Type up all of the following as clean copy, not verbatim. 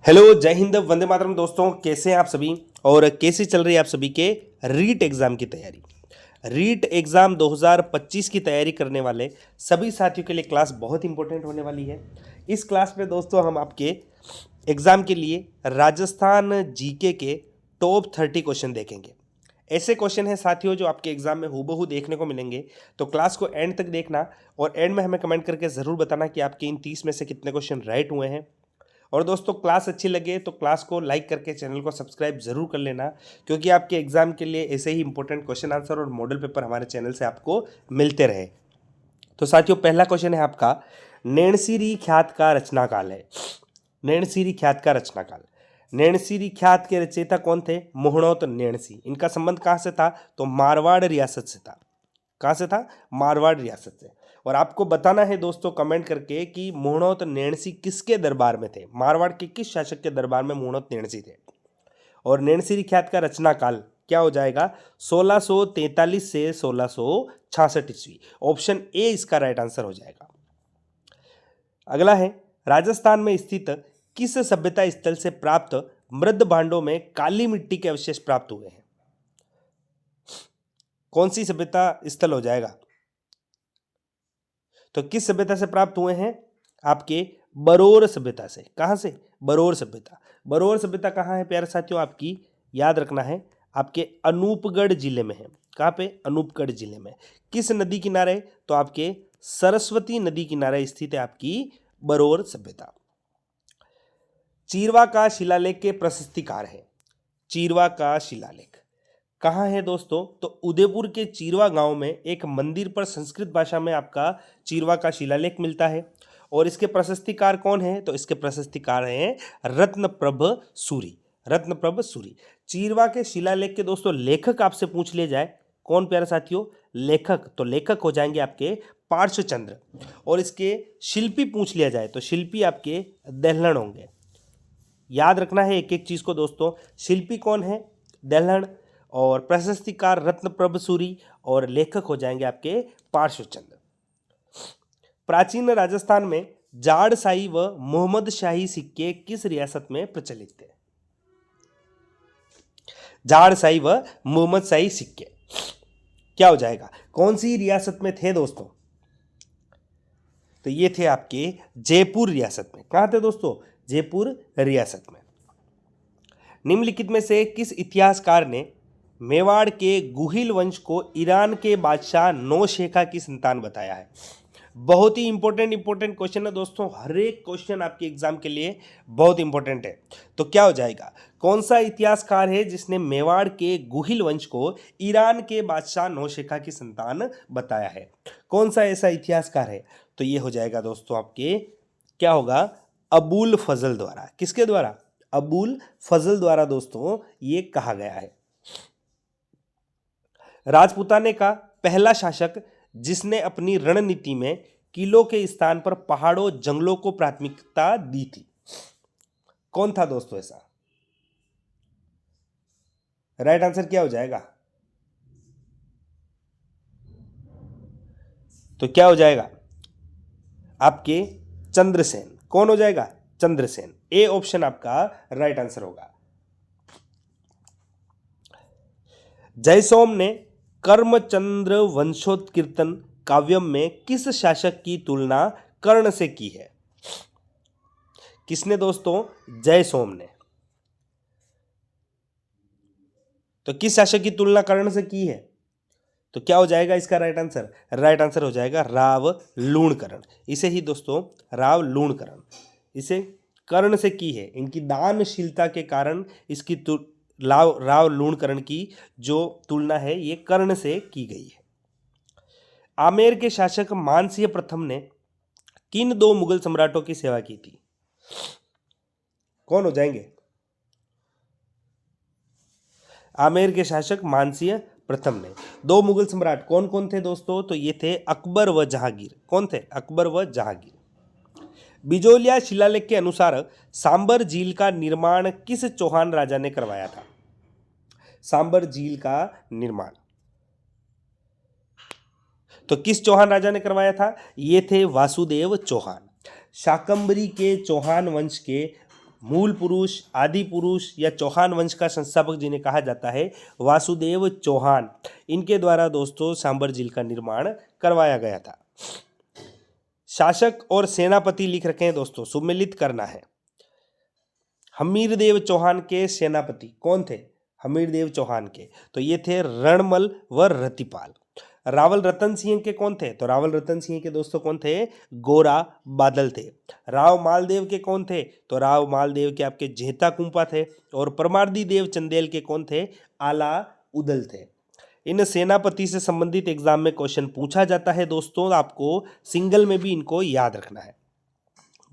Hello, जय हिंद, वंदे मातरम। दोस्तों, कैसे हैं आप सभी और कैसी चल रही है आप सभी के रीट एग्ज़ाम की तैयारी। रीट एग्ज़ाम 2025 की तैयारी करने वाले सभी साथियों के लिए क्लास बहुत इंपॉर्टेंट होने वाली है। इस क्लास में दोस्तों हम आपके एग्ज़ाम के लिए राजस्थान जीके के टॉप 30 क्वेश्चन देखेंगे। ऐसे क्वेश्चन हैं साथियों जो आपके एग्जाम में हूबहू देखने को मिलेंगे। तो क्लास को एंड तक देखना और एंड में हमें कमेंट करके ज़रूर बताना कि आपके इन 30 में से कितने क्वेश्चन राइट हुए हैं। और दोस्तों, क्लास अच्छी लगे तो क्लास को लाइक करके चैनल को सब्सक्राइब जरूर कर लेना, क्योंकि आपके एग्जाम के लिए ऐसे ही इंपॉर्टेंट क्वेश्चन आंसर और मॉडल पेपर हमारे चैनल से आपको मिलते रहे। तो साथियों, पहला क्वेश्चन है आपका, नैणसीरी ख्यात का रचनाकाल है। नैणसीरी ख्यात का रचनाकाल। नैणसीरी ख्यात के रचयिता कौन थे? मोहणोत नैणसी। इनका संबंध कहाँ से था? तो मारवाड़ रियासत से था। कहाँ से था? मारवाड़ रियासत से। और आपको बताना है दोस्तों कमेंट करके कि मोहणोत नैणसी किसके दरबार में थे, मारवाड़ के किस शासक के दरबार में मोहणोत नैणसी थे। और नैणसी ख्यात का रचना काल क्या हो जाएगा? 1643 से 1666 ईस्वी। ऑप्शन ए इसका राइट आंसर हो जाएगा। अगला है, राजस्थान में स्थित किस सभ्यता स्थल से प्राप्त मृद भांडों में काली मिट्टी के अवशेष प्राप्त हुए हैं? कौन सी सभ्यता स्थल हो जाएगा? तो किस सभ्यता से प्राप्त हुए हैं? आपके बरोर सभ्यता से। कहां से? बरोर सभ्यता। बरोर सभ्यता कहां है प्यारे साथियों? आपकी याद रखना है, आपके अनूपगढ़ जिले में है। कहां पे? अनूपगढ़ जिले में। किस नदी किनारे? तो आपके सरस्वती नदी किनारे स्थित है आपकी बरोर सभ्यता। चीरवा का शिलालेख के प्रशस्तिकार है। चीरवा का शिलालेख कहाँ है दोस्तों? तो उदयपुर के चीरवा गांव में एक मंदिर पर संस्कृत भाषा में आपका चीरवा का शिलालेख मिलता है। और इसके प्रशस्तिकार कौन है? तो इसके प्रशस्तिकार हैं रत्नप्रभ सूरी। रत्नप्रभ सूरी। चीरवा के शिलालेख के दोस्तों लेखक आपसे पूछ लिया जाए, कौन प्यारे साथियों? लेखक। तो लेखक हो जाएंगे आपके पार्श्वचंद्र। और इसके शिल्पी पूछ लिया जाए तो शिल्पी आपके दहलण होंगे। याद रखना है एक एक चीज को दोस्तों। शिल्पी कौन है? दहलण। और प्रशस्तिकार रत्नप्रभ सूरी। और लेखक हो जाएंगे आपके पार्श्वचंद्र। प्राचीन राजस्थान में जाड़ शाही व मोहम्मद शाही सिक्के किस रियासत में प्रचलित थे? जाड़ शाही व मोहम्मद शाही सिक्के क्या हो जाएगा? कौन सी रियासत में थे दोस्तों? तो ये थे आपके जयपुर रियासत में। कहां थे दोस्तों? जयपुर रियासत में। निम्नलिखित में से किस इतिहासकार ने मेवाड़ के गुहिल वंश को ईरान के बादशाह नौशेखा की संतान बताया है? बहुत ही इंपॉर्टेंट क्वेश्चन है दोस्तों। हर एक क्वेश्चन आपके एग्जाम के लिए बहुत इंपॉर्टेंट है। तो क्या हो जाएगा? कौन सा इतिहासकार है जिसने मेवाड़ के गुहिल वंश को ईरान के बादशाह नौशेखा की संतान बताया है? कौन सा ऐसा इतिहासकार है? तो ये हो जाएगा दोस्तों आपके, क्या होगा? अबुल फजल द्वारा। किसके द्वारा? अबुल फजल द्वारा दोस्तों ये कहा गया है। राजपूताने का पहला शासक जिसने अपनी रणनीति में किलों के स्थान पर पहाड़ों जंगलों को प्राथमिकता दी थी, कौन था दोस्तों ऐसा? राइट आंसर क्या हो जाएगा? तो क्या हो जाएगा? आपके चंद्रसेन। कौन हो जाएगा? चंद्रसेन। ए ऑप्शन आपका राइट आंसर होगा। जयसोम ने कर्मचंद्र वंशोत्कीर्तन काव्यम में किस शासक की तुलना कर्ण से की है? किसने दोस्तों? जयसोम ने। तो किस शासक की तुलना कर्ण से की है? तो क्या हो जाएगा इसका राइट आंसर? राइट आंसर हो जाएगा राव लूणकरण। इसे ही दोस्तों राव लूणकरण, इसे कर्ण से की है। इनकी दानशीलता के कारण इसकी राव लूणकरण की जो तुलना है ये कर्ण से की गई है। आमेर के शासक मानसिंह प्रथम ने किन दो मुगल सम्राटों की सेवा की थी? कौन हो जाएंगे? आमेर के शासक मानसिंह प्रथम ने। दो मुगल सम्राट कौन कौन थे दोस्तों? तो ये थे अकबर व जहांगीर। कौन थे? अकबर व जहांगीर। बिजोलिया शिलालेख के अनुसार सांबर झील का निर्माण किस चौहान राजा ने करवाया था? सांबर झील का निर्माण तो किस चौहान राजा ने करवाया था? ये थे वासुदेव चौहान। शाकंभरी के चौहान वंश के मूल पुरुष, आदि पुरुष या चौहान वंश का संस्थापक जिन्हें कहा जाता है वासुदेव चौहान, इनके द्वारा दोस्तों सांबर झील का निर्माण करवाया गया था। शासक और सेनापति लिख रखे हैं दोस्तों, सुमेलित करना है। हमीरदेव चौहान के सेनापति कौन थे? हमीरदेव चौहान के, तो ये थे रणमल व रतिपाल। रावल रतन सिंह के कौन थे? तो रावल रतन सिंह के दोस्तों कौन थे? गोरा बादल थे। राव मालदेव के कौन थे? तो राव मालदेव के आपके जेहता कुंपा थे। और परमार्दी देव चंदेल के कौन थे? आला उदल थे। इन सेनापति से संबंधित एग्जाम में क्वेश्चन पूछा जाता है दोस्तों, आपको सिंगल में भी इनको याद रखना है।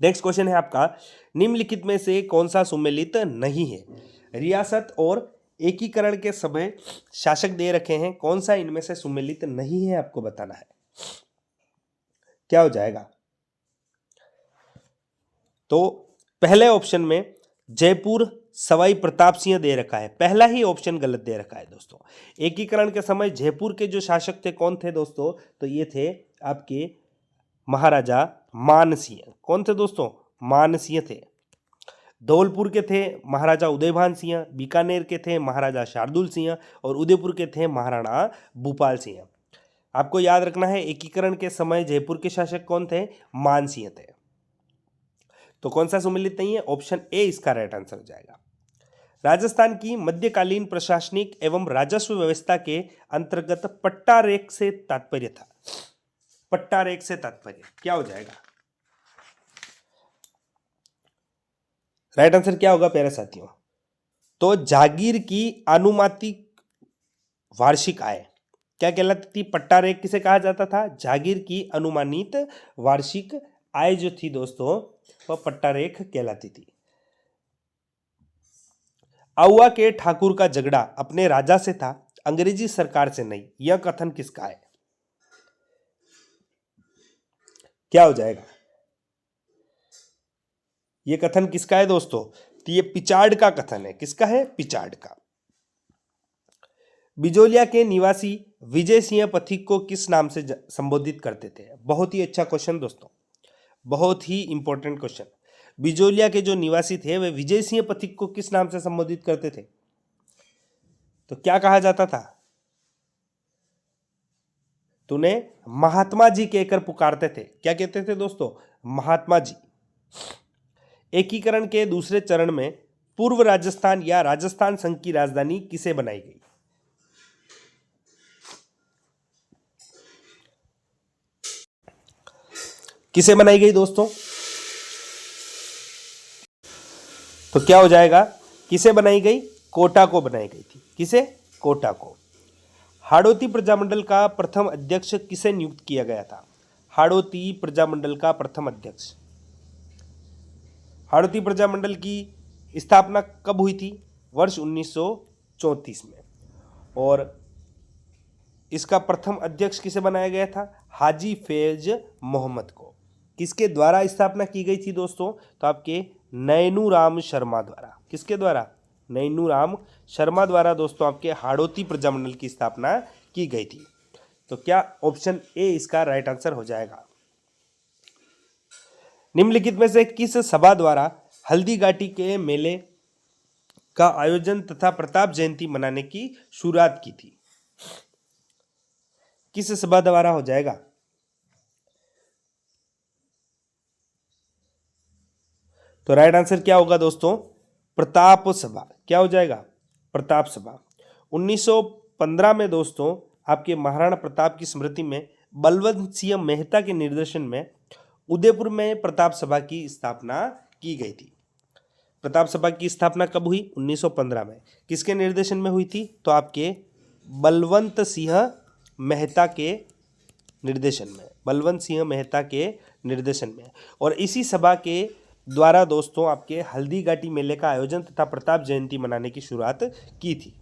नेक्स्ट क्वेश्चन है आपका, निम्नलिखित में से कौन सा सुमेलित नहीं है? रियासत और एकीकरण के समय शासक दे रखे हैं, कौन सा इनमें से सुमेलित नहीं है आपको बताना है। क्या हो जाएगा? तो पहले ऑप्शन में जयपुर सवाई प्रताप सिंह दे रखा है, पहला ही ऑप्शन गलत दे रखा है दोस्तों। एकीकरण के समय जयपुर के जो शासक थे कौन थे दोस्तों? तो ये थे आपके महाराजा मानसिंह। कौन थे दोस्तों? मानसिंह थे। धौलपुर के थे महाराजा उदयभान सिंह, बीकानेर के थे महाराजा शार्दुल सिंह और उदयपुर के थे महाराणा भूपाल सिंह। आपको याद रखना है एकीकरण के समय जयपुर के शासक कौन थे? मानसिंह थे। तो कौन सा सुमेलित नहीं है? ऑप्शन ए इसका राइट आंसर हो जाएगा। राजस्थान की मध्यकालीन प्रशासनिक एवं राजस्व व्यवस्था के अंतर्गत पट्टा रेख से तात्पर्य था। पट्टा रेख से तात्पर्य क्या हो जाएगा? राइट आंसर क्या होगा प्यारे साथियों? तो जागीर की अनुमानित वार्षिक आय क्या कहलाती थी? पट्टा रेख किसे कहा जाता था? जागीर की अनुमानित वार्षिक आय जो थी दोस्तों वह पट्टा रेख कहलाती थी। आउवा के ठाकुर का झगड़ा अपने राजा से था, अंग्रेजी सरकार से नहीं, यह कथन किसका है? क्या हो जाएगा? यह कथन किसका है दोस्तों? तो ये पिचार्ड का कथन है। किसका है? पिचार्ड का। बिजोलिया के निवासी विजय सिंह पथिक को किस नाम से संबोधित करते थे? बहुत ही अच्छा क्वेश्चन दोस्तों, बहुत ही इंपॉर्टेंट क्वेश्चन। बिजोलिया के जो निवासी थे वे विजय सिंह पथिक को किस नाम से संबोधित करते थे? तो क्या कहा जाता था? तो उन्हें महात्मा जी कहकर पुकारते थे। क्या कहते थे दोस्तों? महात्मा जी। एकीकरण के दूसरे चरण में पूर्व राजस्थान या राजस्थान संघ की राजधानी किसे बनाई गई? किसे बनाई गई दोस्तों? तो क्या हो जाएगा? किसे बनाई गई? कोटा को बनाई गई थी। किसे? कोटा को। हाड़ौती प्रजामंडल का प्रथम अध्यक्ष किसे नियुक्त किया गया था? हाड़ौती प्रजामंडल का प्रथम अध्यक्ष। हाड़ौती प्रजामंडल की स्थापना कब हुई थी? वर्ष 1934 में। और इसका प्रथम अध्यक्ष किसे बनाया गया था? हाजी फैज मोहम्मद को। किसके द्वारा स्थापना की गई थी दोस्तों? तो आपके नैनूराम शर्मा द्वारा। किसके द्वारा? नैनूराम शर्मा द्वारा दोस्तों आपके हाड़ौती प्रजामंडल की स्थापना की गई थी। तो क्या ऑप्शन ए इसका राइट आंसर हो जाएगा? निम्नलिखित में से किस सभा द्वारा हल्दी घाटी के मेले का आयोजन तथा प्रताप जयंती मनाने की शुरुआत की थी? किस सभा द्वारा हो जाएगा? तो राइट आंसर क्या होगा दोस्तों? प्रताप सभा। क्या हो जाएगा? प्रताप सभा। 1915 में दोस्तों आपके महाराणा प्रताप की स्मृति में बलवंत सिंह मेहता के निर्देशन में उदयपुर में प्रताप सभा की स्थापना की गई थी। प्रताप सभा की स्थापना कब हुई? 1915 में। किसके निर्देशन में हुई थी? तो आपके बलवंत सिंह मेहता के निर्देशन में। बलवंत सिंह मेहता के निर्देशन में। और इसी सभा के द्वारा दोस्तों आपके हल्दी घाटी मेले का आयोजन तथा प्रताप जयंती मनाने की शुरुआत की थी।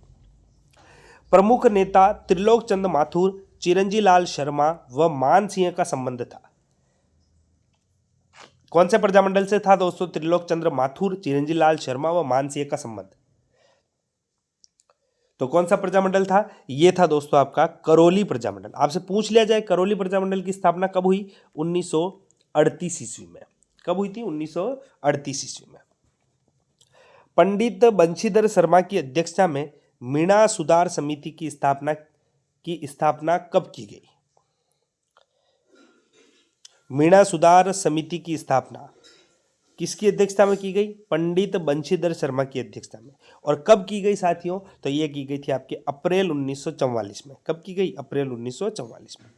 प्रमुख नेता त्रिलोक चंद माथुर, चिरंजी लाल शर्मा व मान सिंह का संबंध था। कौन से प्रजामंडल से था दोस्तों? त्रिलोक चंद्र माथुर, चिरंजी लाल शर्मा व मान सिंह का संबंध। तो कौन सा प्रजामंडल था? ये था दोस्तों आपका करौली प्रजामंडल। आपसे पूछ लिया जाए करौली प्रजामंडल की स्थापना कब हुई? 1938 ईस्वी में। कब हुई थी? 1938 ईस्वी में। पंडित बंशीधर शर्मा की अध्यक्षता में मीणा सुधार समिति की स्थापना कब की गई? मीणा सुधार समिति की स्थापना किसकी अध्यक्षता में की गई? पंडित बंशीधर शर्मा की अध्यक्षता में। और कब की गई साथियों? तो ये की गई थी आपके अप्रैल 1944 में। कब की गई? अप्रैल 1944 में।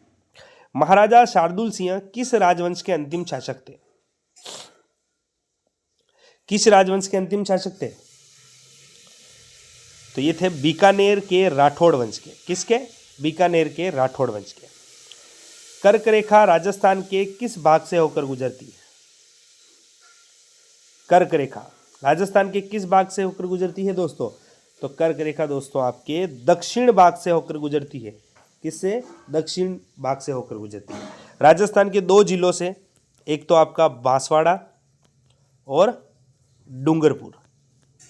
महाराजा शार्दुल सिंह किस राजवंश के अंतिम शासक थे? किस राजवंश के अंतिम शासक थे? तो ये थे बीकानेर के राठौड़ वंश के। किसके? बीकानेर के राठौड़ वंश के। कर्क रेखा राजस्थान के किस भाग से होकर गुजरती है? कर्क रेखा राजस्थान के किस भाग से होकर गुजरती है दोस्तों? तो कर्क रेखा दोस्तों आपके दक्षिण भाग से होकर गुजरती है। किससे? दक्षिण भाग से होकर गुजरती है। राजस्थान के दो जिलों से, एक तो आपका बांसवाड़ा और डूंगरपुर,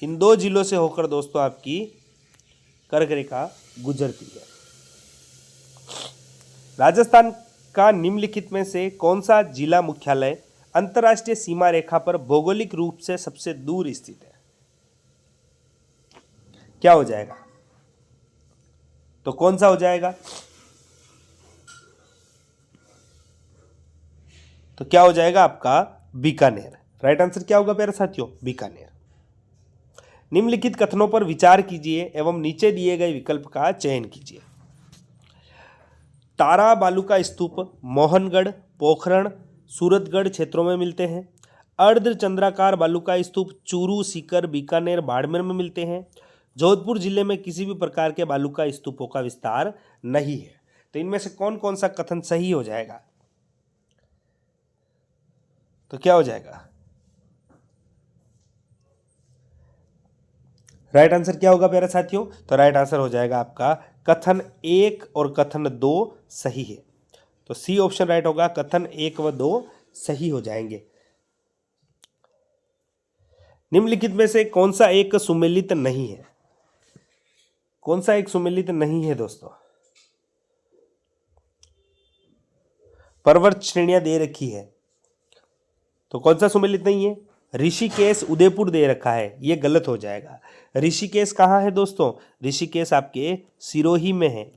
इन दो जिलों से होकर दोस्तों आपकी कर्क रेखा गुजरती है। राजस्थान का निम्नलिखित में से कौन सा जिला मुख्यालय अंतर्राष्ट्रीय सीमा रेखा पर भौगोलिक रूप से सबसे दूर स्थित है? क्या हो जाएगा? तो कौन सा हो जाएगा? तो क्या हो जाएगा आपका? बीकानेर। राइट आंसर क्या होगा प्यारे साथियों? बीकानेर। निम्नलिखित कथनों पर विचार कीजिए एवं नीचे दिए गए विकल्प का चयन कीजिए। तारा बालूका स्तूप मोहनगढ़, पोखरण, सूरतगढ़ क्षेत्रों में मिलते हैं। अर्धचंद्राकार बालूका स्तूप चूरू, सीकर, बीकानेर, बाड़मेर में मिलते हैं। जोधपुर जिले में किसी भी प्रकार के बालूका स्तूपों का विस्तार नहीं है। तो इनमें से कौन कौन सा कथन सही हो जाएगा? तो क्या हो जाएगा? राइट आंसर क्या होगा प्यारे साथियों? तो राइट आंसर हो जाएगा आपका कथन 1 और कथन 2 सही है। तो सी ऑप्शन राइट होगा। कथन 1 व 2 सही हो जाएंगे। निम्नलिखित में से कौन सा एक सुमेलित नहीं है? कौन सा एक सुमेलित नहीं है दोस्तों? पर्वत श्रेणियां दे रखी है, तो कौन सा सुमेलित नहीं है? ऋषिकेश उदयपुर दे रखा है, ये गलत हो जाएगा। ऋषिकेश कहाँ है दोस्तों? ऋषिकेश आपके सिरोही में है,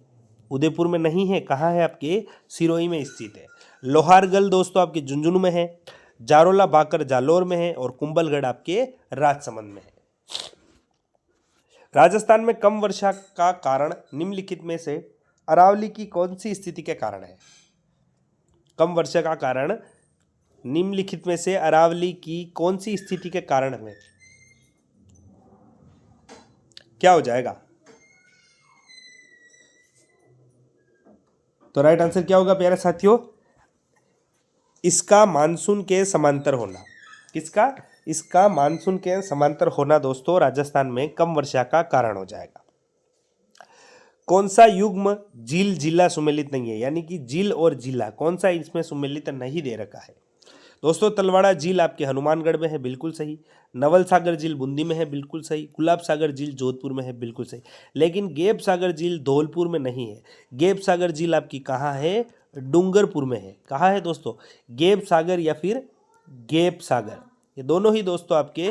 उदयपुर में नहीं है। कहाँ है? आपके सिरोही में स्थित है। लोहारगल दोस्तों आपके झुंझुनू में है। जारोला बाकर जालोर में है और कुंभलगढ़ आपके राजसमंद में है। राजस्थान में कम वर्षा का कारण निम्नलिखित में से अरावली की कौन सी स्थिति के कारण है? कम वर्षा का कारण निम्नलिखित में से अरावली की कौन सी स्थिति के कारण है? क्या हो जाएगा? तो राइट आंसर क्या होगा प्यारे साथियों? इसका मानसून के समांतर होना। किसका? इसका मानसून के समांतर होना दोस्तों राजस्थान में कम वर्षा का कारण हो जाएगा। कौन सा युग्म झील जिला सुमेलित नहीं है? यानी कि झील और जिला कौन सा इसमें सुमेलित नहीं दे रखा है दोस्तों? तलवाड़ा झील आपके हनुमानगढ़ में है, बिल्कुल सही। नवल सागर झील बूंदी में है, बिल्कुल सही। गुलाब सागर झील जोधपुर में है, बिल्कुल सही। लेकिन गेप सागर झील धौलपुर में नहीं है। गेप सागर झील आपकी कहाँ है? डूंगरपुर में है। कहाँ है दोस्तों? गेप सागर या फिर गेप सागर, ये दोनों ही दोस्तों आपके,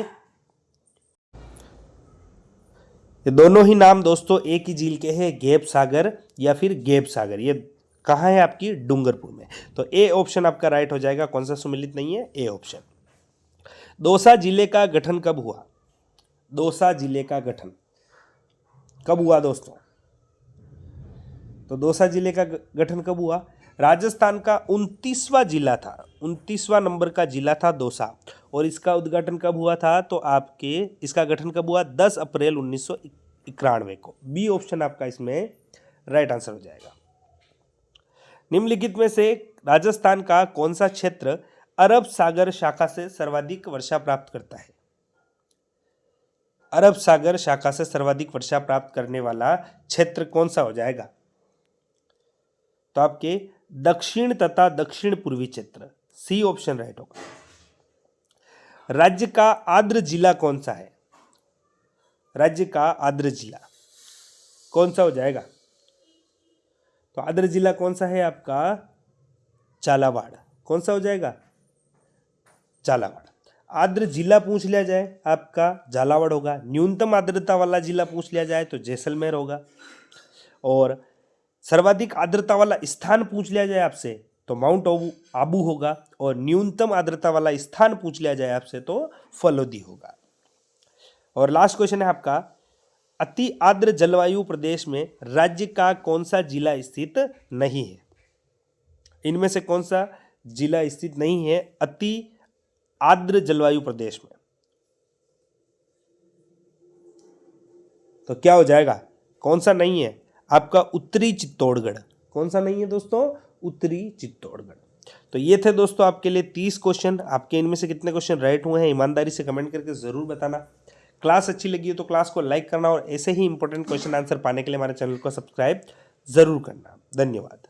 ये दोनों ही नाम दोस्तों एक ही झील के हैं, गेप सागर या फिर गेप सागर। ये कहाँ है? आपकी डूंगरपुर में। तो ए ऑप्शन आपका राइट हो जाएगा। कौन सा सुमेलित नहीं है? A option. दौसा जिले का गठन कब हुआ? दौसा जिले का गठन कब हुआ दोस्तों? तो दौसा जिले का गठन कब हुआ? राजस्थान का 29वां जिला था, 29वां नंबर का जिला था दौसा। और इसका उद्घाटन कब हुआ था? तो आपके इसका गठन कब हुआ? 10 अप्रैल 1991 को। बी ऑप्शन आपका इसमें राइट आंसर हो जाएगा। निम्नलिखित में से राजस्थान का कौन सा क्षेत्र अरब सागर शाखा से सर्वाधिक वर्षा प्राप्त करता है? अरब सागर शाखा से सर्वाधिक वर्षा प्राप्त करने वाला क्षेत्र कौन सा हो जाएगा? तो आपके दक्षिण तथा दक्षिण पूर्वी क्षेत्र, सी ऑप्शन राइट होगा। राज्य का आर्द्र जिला कौन सा है? राज्य का आर्द्र जिला कौन सा हो जाएगा? तो आर्द्र जिला कौन सा है आपका? झालावाड़। कौन सा हो जाएगा? झालावाड़। आर्द्र जिला पूछ लिया जाए आपका झालावाड़ होगा। न्यूनतम आर्द्रता वाला जिला पूछ लिया जाए तो जैसलमेर होगा। और सर्वाधिक आर्द्रता वाला स्थान पूछ लिया जाए आपसे तो माउंट आबू होगा। और न्यूनतम आर्द्रता वाला स्थान पूछ लिया जाए आपसे तो फलोदी होगा। और लास्ट क्वेश्चन है आपका, अति आर्द्र जलवायु प्रदेश में राज्य का कौन सा जिला स्थित नहीं है? इनमें से कौन सा जिला स्थित नहीं है अति आर्द्र जलवायु प्रदेश में? तो क्या हो जाएगा, कौन सा नहीं है? आपका उत्तरी चित्तौड़गढ़। कौन सा नहीं है दोस्तों? उत्तरी चित्तौड़गढ़। तो ये थे दोस्तों आपके लिए 30 क्वेश्चन। आपके इनमें से कितने क्वेश्चन राइट हुए हैं ईमानदारी से कमेंट करके जरूर बताना। क्लास अच्छी लगी हो तो क्लास को लाइक करना और ऐसे ही इंपॉर्टेंट क्वेश्चन आंसर पाने के लिए हमारे चैनल को सब्सक्राइब जरूर करना। धन्यवाद।